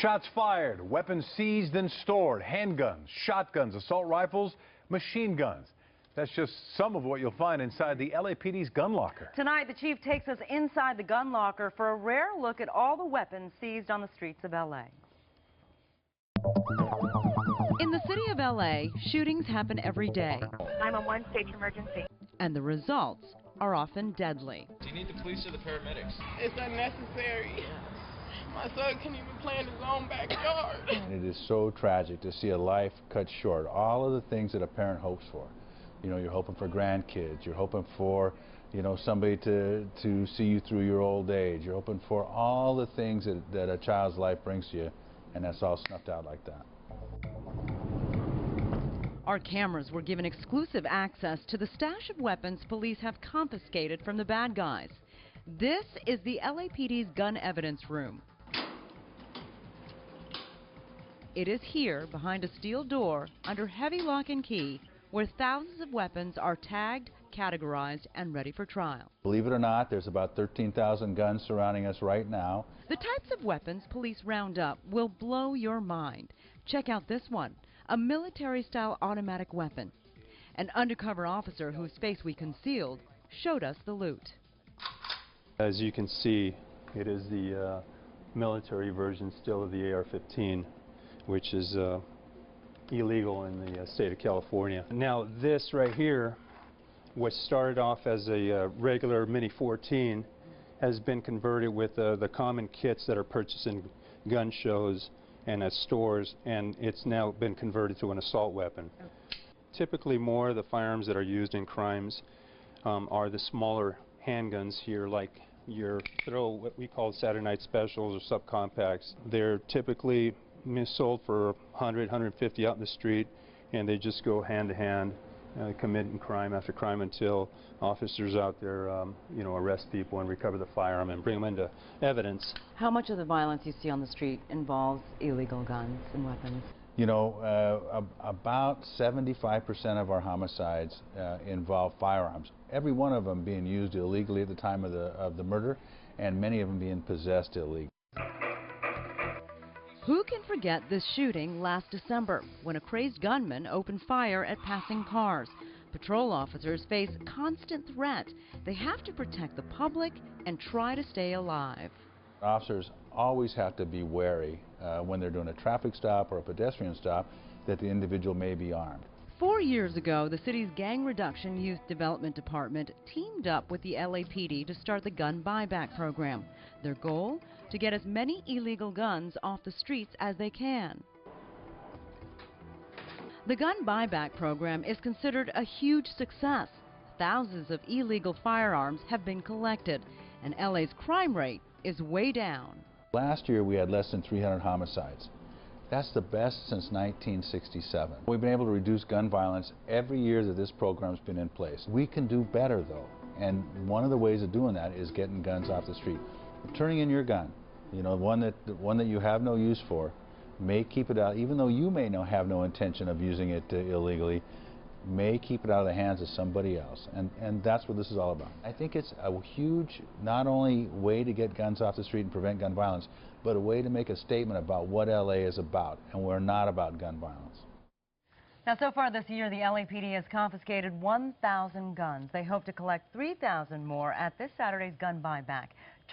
Shots fired, weapons seized and stored, handguns, shotguns, assault rifles, machine guns. That's just some of what you'll find inside the LAPD's gun locker. Tonight, the chief takes us inside the gun locker for a rare look at all the weapons seized on the streets of LA. In the city of LA, shootings happen every day. 911 state emergency. And the results are often deadly. Do you need the police or the paramedics? It's unnecessary. My son can't even play in his own backyard. It is so tragic to see a life cut short. All of the things that a parent hopes for. You know, you're hoping for grandkids. You're hoping for, you know, somebody to see you through your old age. You're hoping for all the things that a child's life brings to you, and that's all snuffed out like that. Our cameras were given exclusive access to the stash of weapons police have confiscated from the bad guys. This is the LAPD's gun evidence room. It is here, behind a steel door, under heavy lock and key, where thousands of weapons are tagged, categorized, and ready for trial. Believe it or not, there's about 13,000 guns surrounding us right now. The types of weapons police round up will blow your mind. Check out this one, a military-style automatic weapon. An undercover officer whose face we concealed showed us the loot. As you can see, it is the military version still of the AR-15, which is illegal in the state of California. Now this right here, what started off as a regular Mini-14, has been converted with the common kits that are purchased in gun shows and at stores, and it's now been converted to an assault weapon. Typically more of the firearms that are used in crimes are the smaller handguns here, like your what we call Saturday night specials or subcompacts. They're typically sold for 100, 150 out in the street, and they just go hand to hand, committing crime after crime until officers out there, you know, arrest people and recover the firearm and bring them into evidence. How much of the violence you see on the street involves illegal guns and weapons? You know, about 75% of our homicides involve firearms. Every one of them being used illegally at the time of the murder, and many of them being possessed illegally. Who can forget this shooting last December when a crazed gunman opened fire at passing cars? Patrol officers face constant threat. They have to protect the public and try to stay alive. Officers always have to be wary when they're doing a traffic stop or a pedestrian stop that the individual may be armed. 4 years ago, the city's Gang Reduction Youth Development Department teamed up with the LAPD to start the gun buyback program. Their goal? To get as many illegal guns off the streets as they can. The gun buyback program is considered a huge success. Thousands of illegal firearms have been collected, and LA's crime rate is way down. Last year we had less than 300 homicides. That's the best since 1967. We've been able to reduce gun violence every year that this program's been in place. We can do better though, and one of the ways of doing that is getting guns off the street. Turning in your gun, you know, one that you have no use for, may keep it out, even though you may have no intention of using it illegally, may keep it out of the hands of somebody else, and that's what this is all about. I think it's a huge, not only way to get guns off the street and prevent gun violence, but a way to make a statement about what LA is about, and we're not about gun violence. Now, so far this year, the LAPD has confiscated 1,000 guns. They hope to collect 3,000 more at this Saturday's gun buyback.